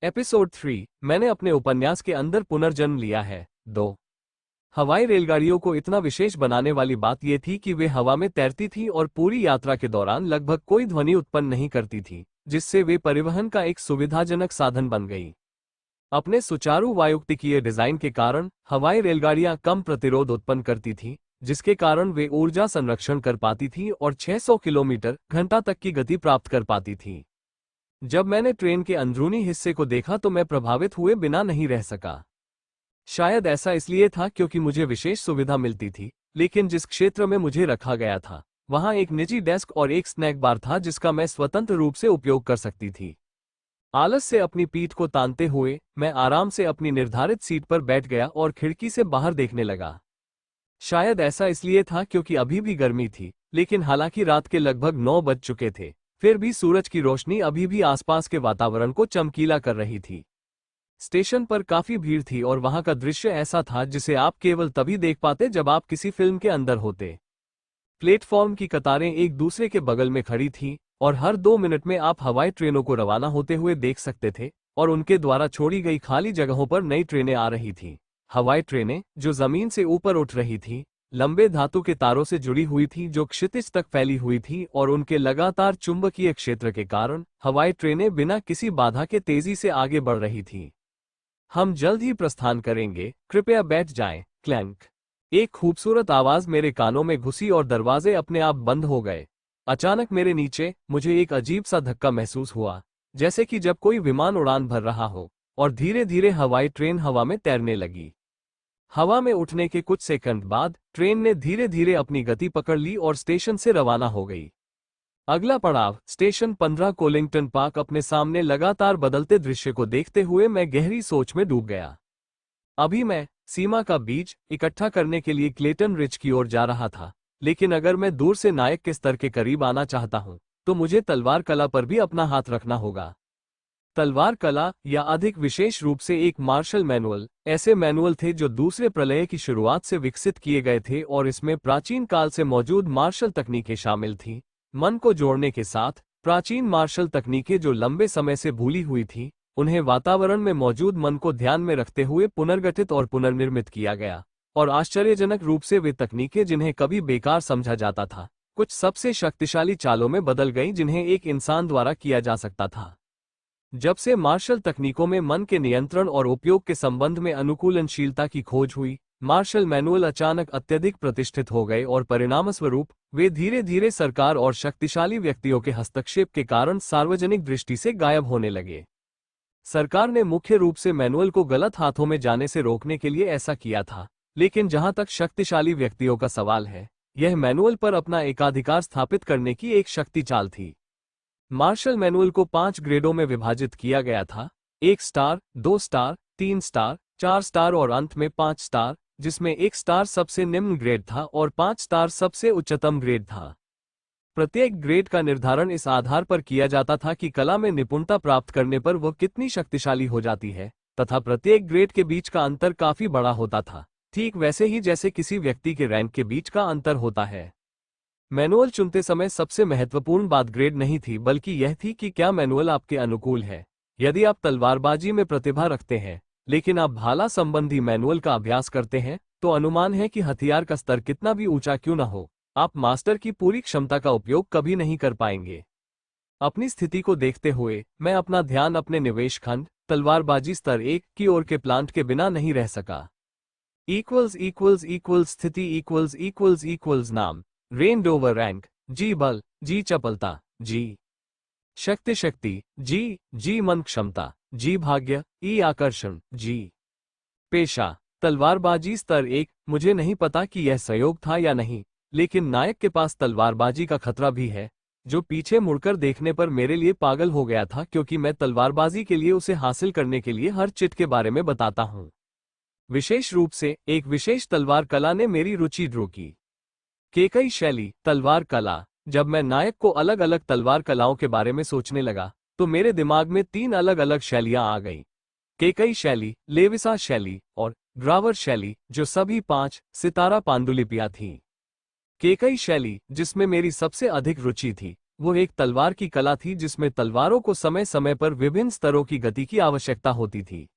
Episode 3। मैंने अपने उपन्यास के अंदर पुनर्जन्म लिया है। 2। हवाई रेलगाड़ियों को इतना विशेष बनाने वाली बात यह थी कि वे हवा में तैरती थी और पूरी यात्रा के दौरान लगभग कोई ध्वनि उत्पन्न नहीं करती थी, जिससे वे परिवहन का एक सुविधाजनक साधन बन गई। अपने सुचारू वायुगतिकीय डिजाइन के कारण हवाई रेलगाड़ियां कम प्रतिरोध उत्पन्न करती थीं, जिसके कारण वे ऊर्जा संरक्षण कर पाती थीं और 600 किलोमीटर घंटा तक की गति प्राप्त कर पाती थीं। जब मैंने ट्रेन के अंदरूनी हिस्से को देखा तो मैं प्रभावित हुए बिना नहीं रह सका। शायद ऐसा इसलिए था क्योंकि मुझे विशेष सुविधा मिलती थी, लेकिन जिस क्षेत्र में मुझे रखा गया था वहां एक निजी डेस्क और एक स्नैक बार था जिसका मैं स्वतंत्र रूप से उपयोग कर सकती थी। आलस से अपनी पीठ को तानते हुए मैं आराम से अपनी निर्धारित सीट पर बैठ गया और खिड़की से बाहर देखने लगा। शायद ऐसा इसलिए था क्योंकि अभी भी गर्मी थी, लेकिन हालांकि रात के लगभग 9 बज चुके थे, फिर भी सूरज की रोशनी अभी भी आसपास के वातावरण को चमकीला कर रही थी। स्टेशन पर काफी भीड़ थी और वहां का दृश्य ऐसा था जिसे आप केवल तभी देख पाते जब आप किसी फिल्म के अंदर होते। प्लेटफॉर्म की कतारें एक दूसरे के बगल में खड़ी थीं और हर 2 मिनट में आप हवाई ट्रेनों को रवाना होते हुए देख सकते थे और उनके द्वारा छोड़ी गई खाली जगहों पर नई ट्रेनें आ रही थीं। हवाई ट्रेनें जो जमीन से ऊपर उठ रही थीं, लंबे धातु के तारों से जुड़ी हुई थी जो क्षितिज तक फैली हुई थी और उनके लगातार चुंबकीय क्षेत्र के कारण हवाई ट्रेनें बिना किसी बाधा के तेजी से आगे बढ़ रही थीं। हम जल्द ही प्रस्थान करेंगे, कृपया बैठ जाएं। क्लैंक। एक खूबसूरत आवाज मेरे कानों में घुसी और दरवाजे अपने आप बंद हो गए। अचानक मेरे नीचे मुझे एक अजीब सा धक्का महसूस हुआ, जैसे कि जब कोई विमान उड़ान भर रहा हो, और धीरे धीरे हवाई ट्रेन हवा में तैरने लगी। हवा में उठने के कुछ सेकंड बाद ट्रेन ने धीरे धीरे अपनी गति पकड़ ली और स्टेशन से रवाना हो गई। अगला पड़ाव स्टेशन 15 कोलिंगटन पार्क। अपने सामने लगातार बदलते दृश्य को देखते हुए मैं गहरी सोच में डूब गया। अभी मैं सीमा का बीज इकट्ठा करने के लिए क्लेटन रिज की ओर जा रहा था, लेकिन अगर मैं दूर से नायक के स्तर के करीब आना चाहता हूं तो मुझे तलवार कला पर भी अपना हाथ रखना होगा। तलवार कला, या अधिक विशेष रूप से एक मार्शल मैनुअल, ऐसे मैनुअल थे जो दूसरे प्रलय की शुरुआत से विकसित किए गए थे और इसमें प्राचीन काल से मौजूद मार्शल तकनीकें शामिल थीं। मन को जोड़ने के साथ प्राचीन मार्शल तकनीकें जो लंबे समय से भूली हुई थीं, उन्हें वातावरण में मौजूद मन को ध्यान में रखते हुए पुनर्गठित और पुनर्निर्मित किया गया। और आश्चर्यजनक रूप से वे तकनीकें जिन्हें कभी बेकार समझा जाता था, कुछ सबसे शक्तिशाली चालों में बदल गईं जिन्हें एक इंसान द्वारा किया जा सकता था। जब से मार्शल तकनीकों में मन के नियंत्रण और उपयोग के संबंध में अनुकूलनशीलता की खोज हुई, मार्शल मैनुअल अचानक अत्यधिक प्रतिष्ठित हो गए और परिणामस्वरूप वे धीरे धीरे सरकार और शक्तिशाली व्यक्तियों के हस्तक्षेप के कारण सार्वजनिक दृष्टि से गायब होने लगे। सरकार ने मुख्य रूप से मैनुअल को गलत हाथों में जाने से रोकने के लिए ऐसा किया था, लेकिन जहां तक शक्तिशाली व्यक्तियों का सवाल है, यह मैनुअल पर अपना एकाधिकार स्थापित करने की एक शक्ति चाल थी। मार्शल मैनुअल को 5 ग्रेडों में विभाजित किया गया था: 1 स्टार, 2 स्टार, 3 स्टार, 4 स्टार और अंत में 5 स्टार, जिसमें 1 स्टार सबसे निम्न ग्रेड था और 5 स्टार सबसे उच्चतम ग्रेड था। प्रत्येक ग्रेड का निर्धारण इस आधार पर किया जाता था कि कला में निपुणता प्राप्त करने पर वह कितनी शक्तिशाली हो जाती है, तथा प्रत्येक ग्रेड के बीच का अंतर काफी बड़ा होता था, ठीक वैसे ही जैसे किसी व्यक्ति के रैंक के बीच का अंतर होता है। मैनुअल चुनते समय सबसे महत्वपूर्ण बात ग्रेड नहीं थी, बल्कि यह थी कि क्या मैनुअल आपके अनुकूल है। यदि आप तलवारबाजी में प्रतिभा रखते हैं, लेकिन आप भाला संबंधी मैनुअल का अभ्यास करते हैं, तो अनुमान है कि हथियार का स्तर कितना भी ऊंचा क्यों न हो, आप मास्टर की पूरी क्षमता का उपयोग कभी नहीं कर पाएंगे। अपनी स्थिति को देखते हुए मैं अपना ध्यान अपने निवेश खंड तलवारबाजी स्तर 1 की ओर के प्लांट के बिना नहीं रह सका। == नाम, रेंज ओवर रैंक, जी बल, जी चपलता, जी शक्ति, जी मन क्षमता, जी भाग्य, ई आकर्षण, जी पेशा। तलवारबाजी स्तर 1। मुझे नहीं पता कि यह संयोग था या नहीं, लेकिन नायक के पास तलवारबाजी का खतरा भी है, जो पीछे मुड़कर देखने पर मेरे लिए पागल हो गया था क्योंकि मैं तलवारबाजी के लिए उसे हासिल करने के लिए हर चिट के बारे में बताता हूं। विशेष रूप से एक विशेष तलवार कला ने मेरी रुचि ड्रो की। केकई शैली तलवार कला। जब मैं नायक को अलग अलग तलवार कलाओं के बारे में सोचने लगा तो मेरे दिमाग में 3 अलग अलग शैलियां आ गईं: केकई शैली, लेविसा शैली और ग्रावर शैली, जो सभी 5 सितारा पांडुलिपियां थीं। केकई शैली, जिसमें मेरी सबसे अधिक रुचि थी, वो एक तलवार की कला थी जिसमें तलवारों को समय समय पर विभिन्न स्तरों की गति की आवश्यकता होती थी।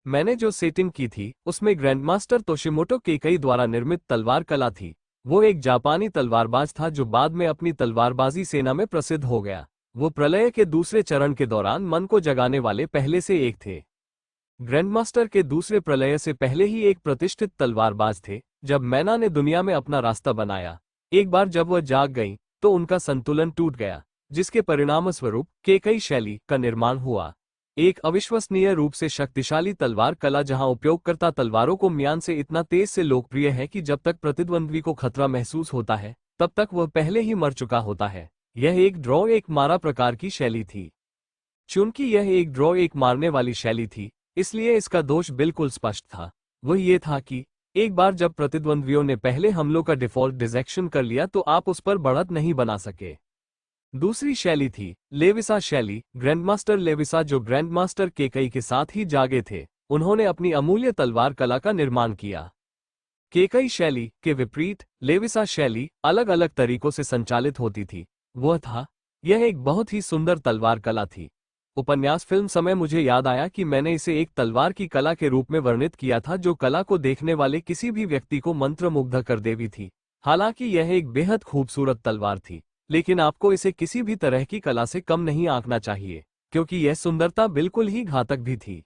मैंने जो सेटिंग की थी उसमें ग्रैंडमास्टर तोशिमोटो केकई द्वारा निर्मित तलवार कला थी। वो एक जापानी तलवारबाज था जो बाद में अपनी तलवारबाजी सेना में प्रसिद्ध हो गया। वो प्रलय के दूसरे चरण के दौरान मन को जगाने वाले पहले से एक थे। ग्रैंडमास्टर के दूसरे प्रलय से पहले ही एक प्रतिष्ठित तलवारबाज थे। जब मैना ने दुनिया में अपना रास्ता बनाया, एक बार जब वह जाग गई तो उनका संतुलन टूट गया, जिसके परिणामस्वरूप केकई शैली का निर्माण हुआ। एक अविश्वसनीय रूप से शक्तिशाली तलवार कला जहां उपयोगकर्ता तलवारों को म्यान से इतना तेज से लोकप्रिय है कि जब तक प्रतिद्वंद्वी को खतरा महसूस होता है तब तक वह पहले ही मर चुका होता है। यह एक ड्रॉ एक मारा प्रकार की शैली थी। चूंकि यह एक ड्रॉ एक मारने वाली शैली थी, इसलिए इसका दोष बिल्कुल स्पष्ट था। वह ये था कि एक बार जब प्रतिद्वंद्वियों ने पहले हमलों का डिफॉल्ट डिजेक्शन कर लिया तो आप उस पर बढ़त नहीं बना सके। दूसरी शैली थी लेविसा शैली। ग्रैंडमास्टर लेविसा, जो ग्रैंडमास्टर केकई के साथ ही जागे थे, उन्होंने अपनी अमूल्य तलवार कला का निर्माण किया। केकई शैली के विपरीत लेविसा शैली अलग अलग तरीकों से संचालित होती थी। यह एक बहुत ही सुंदर तलवार कला थी। उपन्यास फिल्म समय मुझे याद आया कि मैंने इसे एक तलवार की कला के रूप में वर्णित किया था जो कला को देखने वाले किसी भी व्यक्ति को मंत्रमुग्ध कर देवी थी। हालांकि यह एक बेहद खूबसूरत तलवार थी, लेकिन आपको इसे किसी भी तरह की कला से कम नहीं आंकना चाहिए, क्योंकि यह सुंदरता बिल्कुल ही घातक भी थी।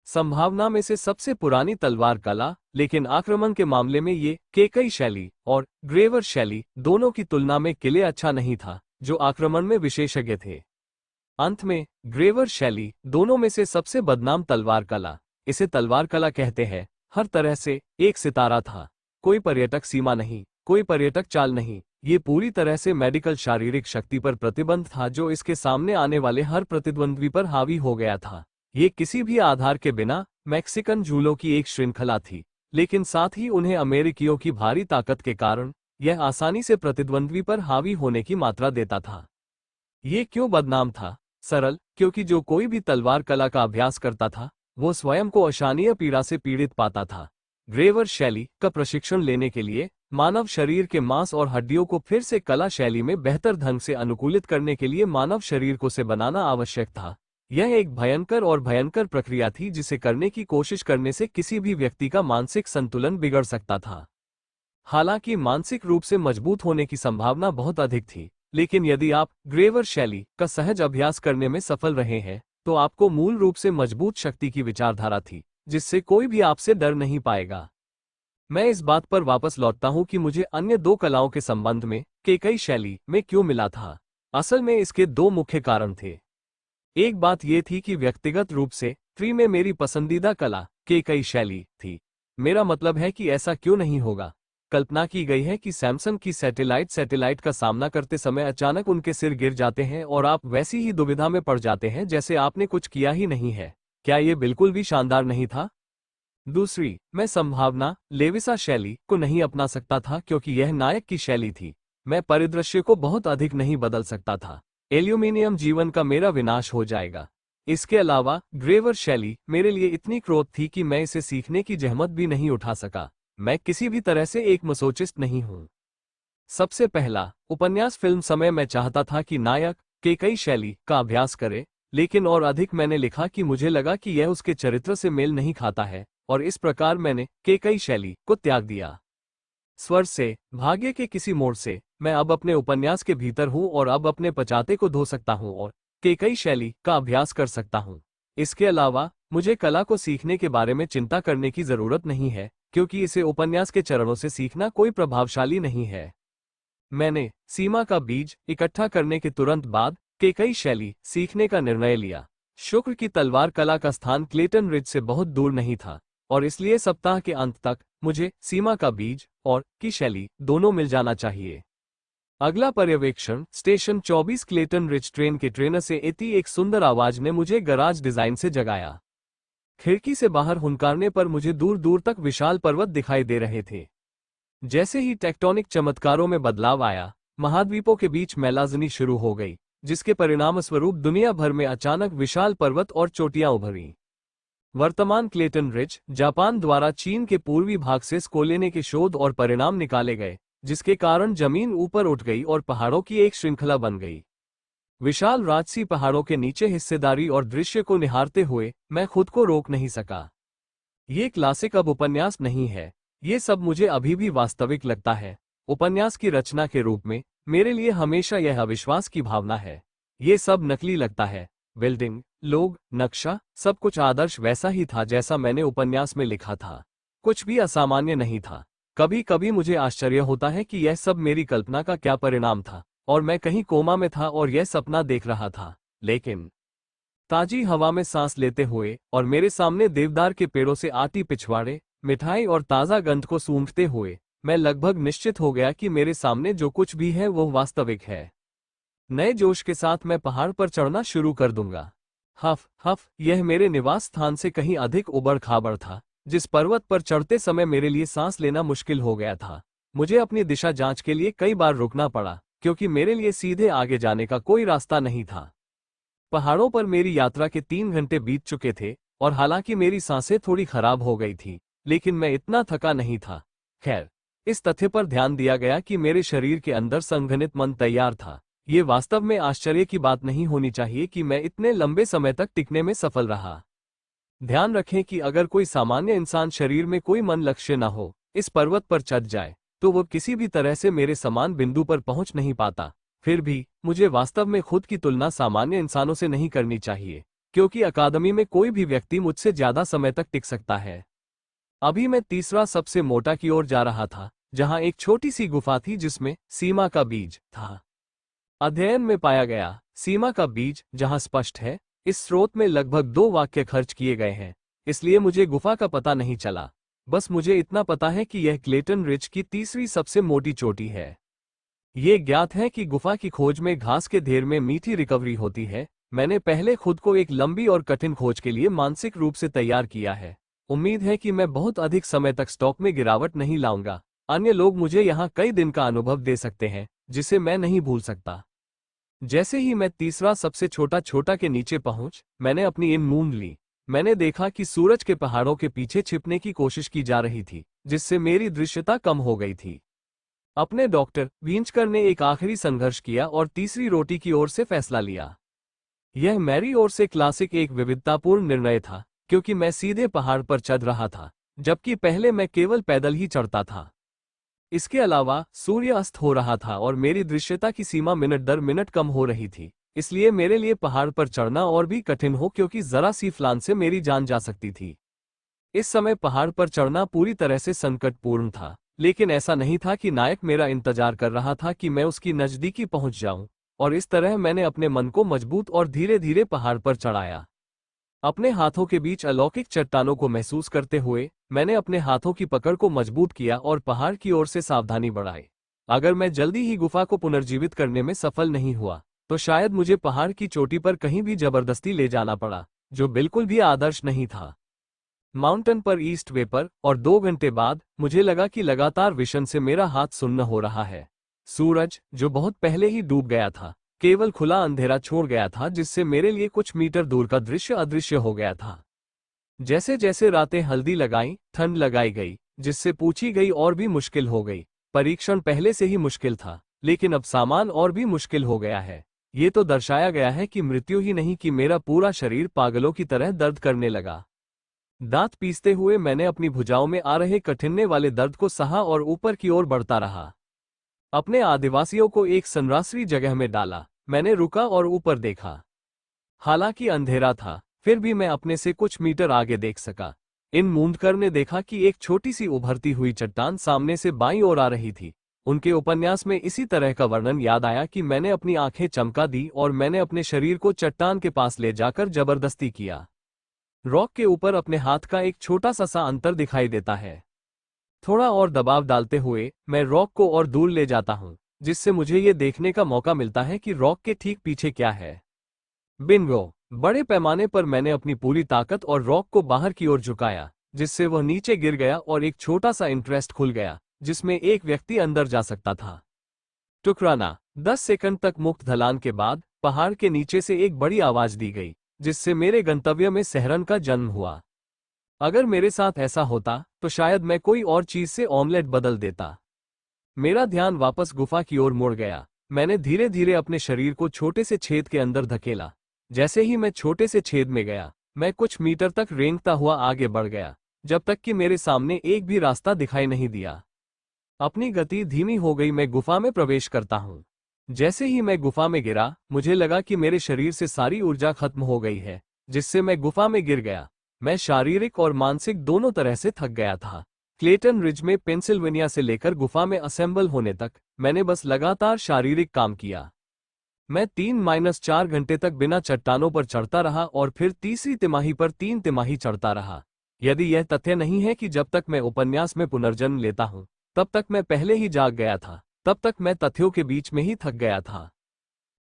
संभावना में से सबसे पुरानी तलवार कला, लेकिन आक्रमण के मामले में ये केकई शैली और ग्रेवर शैली दोनों की तुलना में किले अच्छा नहीं था, जो आक्रमण में विशेषज्ञ थे। अंत में ग्रेवर शैली दोनों में से सबसे बदनाम तलवार कला। इसे तलवार कला कहते हैं। हर तरह से एक सितारा था। कोई पर्यटक सीमा नहीं, कोई पर्यटक चाल नहीं। ये पूरी तरह से मेडिकल शारीरिक शक्ति पर प्रतिबंध था जो इसके सामने आने वाले हर प्रतिद्वंद्वी पर हावी हो गया था। ये किसी भी आधार के बिना मैक्सिकन झूलों की एक श्रृंखला थी, लेकिन साथ ही उन्हें अमेरिकियों की भारी ताकत के कारण यह आसानी से प्रतिद्वंद्वी पर हावी होने की मात्रा देता था। ये क्यों बदनाम था? सरल, क्योंकि जो कोई भी तलवार कला का अभ्यास करता था वो स्वयं को अशानीय पीड़ा से पीड़ित पाता था। ग्रेवर शैली का प्रशिक्षण लेने के लिए मानव शरीर के मांस और हड्डियों को फिर से कला शैली में बेहतर ढंग से अनुकूलित करने के लिए मानव शरीर को से बनाना आवश्यक था। यह एक भयंकर और भयंकर प्रक्रिया थी जिसे करने की कोशिश करने से किसी भी व्यक्ति का मानसिक संतुलन बिगड़ सकता था। हालांकि मानसिक रूप से मजबूत होने की संभावना बहुत अधिक थी, लेकिन यदि आप ग्रेवर शैली का सहज अभ्यास करने में सफल रहे हैं तो आपको मूल रूप से मजबूत शक्ति की विचारधारा थी जिससे कोई भी आपसे डर नहीं पाएगा। मैं इस बात पर वापस लौटता हूं कि मुझे अन्य दो कलाओं के संबंध में केकई शैली में क्यों मिला था। असल में इसके दो मुख्य कारण थे। एक बात यह थी कि व्यक्तिगत रूप से फ्री में मेरी पसंदीदा कला केकई शैली थी। मेरा मतलब है कि ऐसा क्यों नहीं होगा। कल्पना की गई है कि सैमसंग की सैटेलाइट का सामना करते समय अचानक उनके सिर गिर जाते हैं और आप वैसी ही दुविधा में पड़ जाते हैं जैसे आपने कुछ किया ही नहीं है। क्या यह बिल्कुल भी शानदार नहीं था? दूसरी, मैं संभावना लेविसा शैली को नहीं अपना सकता था क्योंकि यह नायक की शैली थी। मैं परिदृश्य को बहुत अधिक नहीं बदल सकता था। एल्यूमिनियम जीवन का मेरा विनाश हो जाएगा। इसके अलावा ग्रेवर शैली मेरे लिए इतनी क्रोध थी कि मैं इसे सीखने की जहमत भी नहीं उठा सका। मैं किसी भी तरह से एक मसोचिस्ट नहीं हूं। सबसे पहला, उपन्यास फिल्म समय मैं चाहता था कि नायक केकई शैली का अभ्यास करे, लेकिन और अधिक मैंने लिखा कि मुझे लगा कि यह उसके चरित्र से मेल नहीं खाता है और इस प्रकार मैंने केकई शैली को त्याग दिया। स्वर से, भाग्य के किसी मोड़ से, मैं अब अपने उपन्यास के भीतर हूं और अब अपने पचाते को धो सकता हूं और केकई शैली का अभ्यास कर सकता हूं। इसके अलावा मुझे कला को सीखने के बारे में चिंता करने की जरूरत नहीं है क्योंकि इसे उपन्यास के चरणों से सीखना कोई प्रभावशाली नहीं है। मैंने सीमा का बीज इकट्ठा करने के तुरंत बाद केकई शैली सीखने का निर्णय लिया। शुक्र की तलवार कला का स्थान क्लेटन रिज से बहुत दूर नहीं था और इसलिए सप्ताह के अंत तक मुझे सीमा का बीज और की शैली दोनों मिल जाना चाहिए। अगला पर्यवेक्षण स्टेशन 24 क्लेटन रिज ट्रेन के ट्रेनर से एती एक सुंदर आवाज ने मुझे गराज डिजाइन से जगाया। खिड़की से बाहर हुंकारने पर मुझे दूर दूर तक विशाल पर्वत दिखाई दे रहे थे। जैसे ही टेक्टोनिक चमत्कारों में बदलाव आया, महाद्वीपों के बीच मेलाजनी शुरू हो गई, जिसके परिणामस्वरूप दुनिया भर में अचानक विशाल पर्वत और चोटियां उभरी। वर्तमान क्लेटन रिज जापान द्वारा चीन के पूर्वी भाग से स्कोलेने के शोध और परिणाम निकाले गए, जिसके कारण जमीन ऊपर उठ गई और पहाड़ों की एक श्रृंखला बन गई। विशाल राजसी पहाड़ों के नीचे हिस्सेदारी और दृश्य को निहारते हुए मैं खुद को रोक नहीं सका। ये क्लासिक अब उपन्यास नहीं है, ये सब मुझे अभी भी वास्तविक लगता है। उपन्यास की रचना के रूप में मेरे लिए हमेशा यह अविश्वास की भावना है। ये सब नकली लगता है। बिल्डिंग, लोग, नक्शा, सब कुछ आदर्श वैसा ही था जैसा मैंने उपन्यास में लिखा था। कुछ भी असामान्य नहीं था। कभी कभी मुझे आश्चर्य होता है कि यह सब मेरी कल्पना का क्या परिणाम था और मैं कहीं कोमा में था और यह सपना देख रहा था। लेकिन ताजी हवा में सांस लेते हुए और मेरे सामने देवदार के पेड़ों से आती पिछवाड़े, मिठाई और ताज़ा गंध को सूंघते हुए मैं लगभग निश्चित हो गया कि मेरे सामने जो कुछ भी है वो वास्तविक है। नए जोश के साथ मैं पहाड़ पर चढ़ना शुरू कर दूंगा। हफ हफ, यह मेरे निवास स्थान से कहीं अधिक उबड़ खाबड़ था। जिस पर्वत पर चढ़ते समय मेरे लिए सांस लेना मुश्किल हो गया था। मुझे अपनी दिशा जांच के लिए कई बार रुकना पड़ा, क्योंकि मेरे लिए सीधे आगे जाने का कोई रास्ता नहीं था। पहाड़ों पर मेरी यात्रा के 3 घंटे बीत चुके थे और हालांकि मेरी सांसें थोड़ी खराब हो गई थी, लेकिन मैं इतना थका नहीं था। खैर, इस तथ्य पर ध्यान दिया गया कि मेरे शरीर के अंदर संघनित मन तैयार था। ये वास्तव में आश्चर्य की बात नहीं होनी चाहिए कि मैं इतने लंबे समय तक टिकने में सफल रहा। ध्यान रखें कि अगर कोई सामान्य इंसान शरीर में कोई मन लक्ष्य न हो, इस पर्वत पर चढ़ जाए, तो वो किसी भी तरह से मेरे समान बिंदु पर पहुंच नहीं पाता। फिर भी मुझे वास्तव में खुद की तुलना सामान्य इंसानों से नहीं करनी चाहिए, क्योंकि अकादमी में कोई भी व्यक्ति मुझसे ज्यादा समय तक टिक सकता है। अभी मैं तीसरा सबसे मोटा की ओर जा रहा था, जहां एक छोटी सी गुफा थी जिसमें सीमा का बीज था। अध्ययन में पाया गया, सीमा का बीज जहां स्पष्ट है, इस स्रोत में लगभग 2 वाक्य खर्च किए गए हैं। इसलिए मुझे गुफा का पता नहीं चला। बस मुझे इतना पता है कि यह क्लेटन रिज की तीसरी सबसे मोटी चोटी है। ये ज्ञात है कि गुफा की खोज में घास के ढेर में मीठी रिकवरी होती है। मैंने पहले खुद को एक लंबी और कठिन खोज के लिए मानसिक रूप से तैयार किया है। उम्मीद है कि मैं बहुत अधिक समय तक स्टॉक में गिरावट नहीं लाऊंगा। अन्य लोग मुझे यहाँ कई दिन का अनुभव दे सकते हैं, जिसे मैं नहीं भूल सकता। जैसे ही मैं तीसरा सबसे छोटा के नीचे पहुंच, मैंने अपनी इन मूंद ली। मैंने देखा कि सूरज के पहाड़ों के पीछे छिपने की कोशिश की जा रही थी, जिससे मेरी दृश्यता कम हो गई थी। अपने डॉक्टर विंचकर ने एक आखिरी संघर्ष किया और तीसरी रोटी की ओर से फैसला लिया। यह मेरी ओर से क्लासिक एक विविधतापूर्ण निर्णय था, क्योंकि मैं सीधे पहाड़ पर चढ़ रहा था, जबकि पहले मैं केवल पैदल ही चढ़ता था। इसके अलावा सूर्य अस्त हो रहा था और मेरी दृश्यता की सीमा मिनट दर मिनट कम हो रही थी। इसलिए मेरे लिए पहाड़ पर चढ़ना और भी कठिन हो, क्योंकि जरा सी ढलान से मेरी जान जा सकती थी। इस समय पहाड़ पर चढ़ना पूरी तरह से संकटपूर्ण था, लेकिन ऐसा नहीं था कि नायक मेरा इंतजार कर रहा था कि मैं उसकी नजदीकी पहुंच जाऊं, और इस तरह मैंने अपने मन को मजबूत और धीरे धीरे पहाड़ पर चढ़ाया। अपने हाथों के बीच अलौकिक चट्टानों को महसूस करते हुए मैंने अपने हाथों की पकड़ को मजबूत किया और पहाड़ की ओर से सावधानी बढ़ाई। अगर मैं जल्दी ही गुफा को पुनर्जीवित करने में सफल नहीं हुआ, तो शायद मुझे पहाड़ की चोटी पर कहीं भी जबरदस्ती ले जाना पड़ा, जो बिल्कुल भी आदर्श नहीं था। माउंटेन पर ईस्ट वे पर और 2 घंटे बाद मुझे लगा कि लगातार विशन से मेरा हाथ सुन्न हो रहा है। सूरज, जो बहुत पहले ही डूब गया था, केवल खुला अंधेरा छोड़ गया था, जिससे मेरे लिए कुछ मीटर दूर का दृश्य अदृश्य हो गया था। जैसे जैसे रातें हल्दी लगाई, ठंड लगाई गई, जिससे पूछी गई और भी मुश्किल हो गई। परीक्षण पहले से ही मुश्किल था, लेकिन अब सामान और भी मुश्किल हो गया है। ये तो दर्शाया गया है कि मृत्यु ही नहीं कि मेरा पूरा शरीर पागलों की तरह दर्द करने लगा। दांत पीसते हुए मैंने अपनी भुजाओं में आ रहे कठिनने वाले दर्द को सहा और ऊपर की ओर बढ़ता रहा। अपने आदिवासियों को एक सन्नासरी जगह में डाला। मैंने रुका और ऊपर देखा। हालांकि अंधेरा था, फिर भी मैं अपने से कुछ मीटर आगे देख सका। इन मूंदकर ने देखा कि एक छोटी सी उभरती हुई चट्टान सामने से बाईं ओर आ रही थी। उनके उपन्यास में इसी तरह का वर्णन याद आया कि मैंने अपनी आंखें चमका दी और मैंने अपने शरीर को चट्टान के पास ले जाकर जबरदस्ती किया। रॉक के ऊपर अपने हाथ का एक छोटा सा अंतर दिखाई देता है। थोड़ा और दबाव डालते हुए मैं रॉक को और दूर ले जाता हूं, जिससे मुझे ये देखने का मौका मिलता है कि रॉक के ठीक पीछे क्या है। बिंगो! बड़े पैमाने पर मैंने अपनी पूरी ताकत और रॉक को बाहर की ओर झुकाया, जिससे वह नीचे गिर गया और एक छोटा सा इंटरेस्ट खुल गया, जिसमें एक व्यक्ति अंदर जा सकता था। टुकराना! 10 सेकंड तक मुक्त ढलान के बाद पहाड़ के नीचे से एक बड़ी आवाज दी गई, जिससे मेरे गंतव्य में सहरन का जन्म हुआ। अगर मेरे साथ ऐसा होता, तो शायद मैं कोई और चीज से ऑमलेट बदल देता। मेरा ध्यान वापस गुफा की ओर मुड़ गया। मैंने धीरे धीरे अपने शरीर को छोटे से छेद के अंदर धकेला। जैसे ही मैं छोटे से छेद में गया, मैं कुछ मीटर तक रेंगता हुआ आगे बढ़ गया, जब तक कि मेरे सामने एक भी रास्ता दिखाई नहीं दिया। अपनी गति धीमी हो गई, मैं गुफा में प्रवेश करता हूँ। जैसे ही मैं गुफा में गिरा, मुझे लगा कि मेरे शरीर से सारी ऊर्जा खत्म हो गई है, जिससे मैं गुफा में गिर गया। मैं शारीरिक और मानसिक दोनों तरह से थक गया था। क्लेटन रिज में पेंसिल्वेनिया से लेकर गुफा में असेंबल होने तक मैंने बस लगातार शारीरिक काम किया। मैं 3-4 घंटे तक बिना चट्टानों पर चढ़ता रहा और फिर तीसरी तिमाही पर 3 तिमाही चढ़ता रहा। यदि यह तथ्य नहीं है कि जब तक मैं उपन्यास में पुनर्जन्म लेता हूं, तब तक मैं पहले ही जाग गया था, तब तक मैं तथ्यों के बीच में ही थक गया था।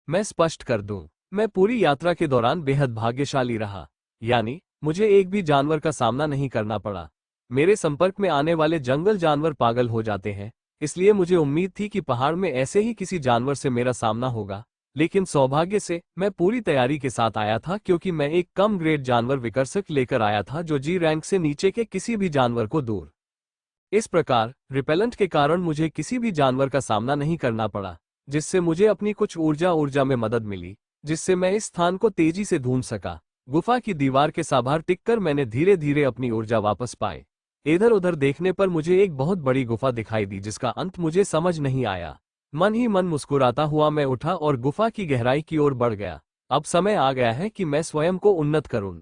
मैं स्पष्ट कर दूं, मैं पूरी यात्रा के दौरान बेहद भाग्यशाली रहा। यानी मुझे एक भी जानवर का सामना नहीं करना पड़ा। मेरे संपर्क में आने वाले जंगल जानवर पागल हो जाते हैं, इसलिए मुझे उम्मीद थी कि पहाड़ में ऐसे ही किसी जानवर से मेरा सामना होगा। लेकिन सौभाग्य से मैं पूरी तैयारी के साथ आया था, क्योंकि मैं एक कम ग्रेड जानवर विकर्षक लेकर आया था जो जी रैंक से नीचे के किसी भी जानवर को दूर। इस प्रकार रिपेलेंट के कारण मुझे किसी भी जानवर का सामना नहीं करना पड़ा, जिससे मुझे अपनी कुछ ऊर्जा में मदद मिली, जिससे मैं इस स्थान को तेजी से ढूंढ सका। गुफा की दीवार के साभार टिककर मैंने धीरे धीरे अपनी ऊर्जा वापस पाई। इधर उधर देखने पर मुझे एक बहुत बड़ी गुफा दिखाई दी, जिसका अंत मुझे समझ नहीं आया। मन ही मन मुस्कुराता हुआ मैं उठा और गुफा की गहराई की ओर बढ़ गया। अब समय आ गया है कि मैं स्वयं को उन्नत करूं।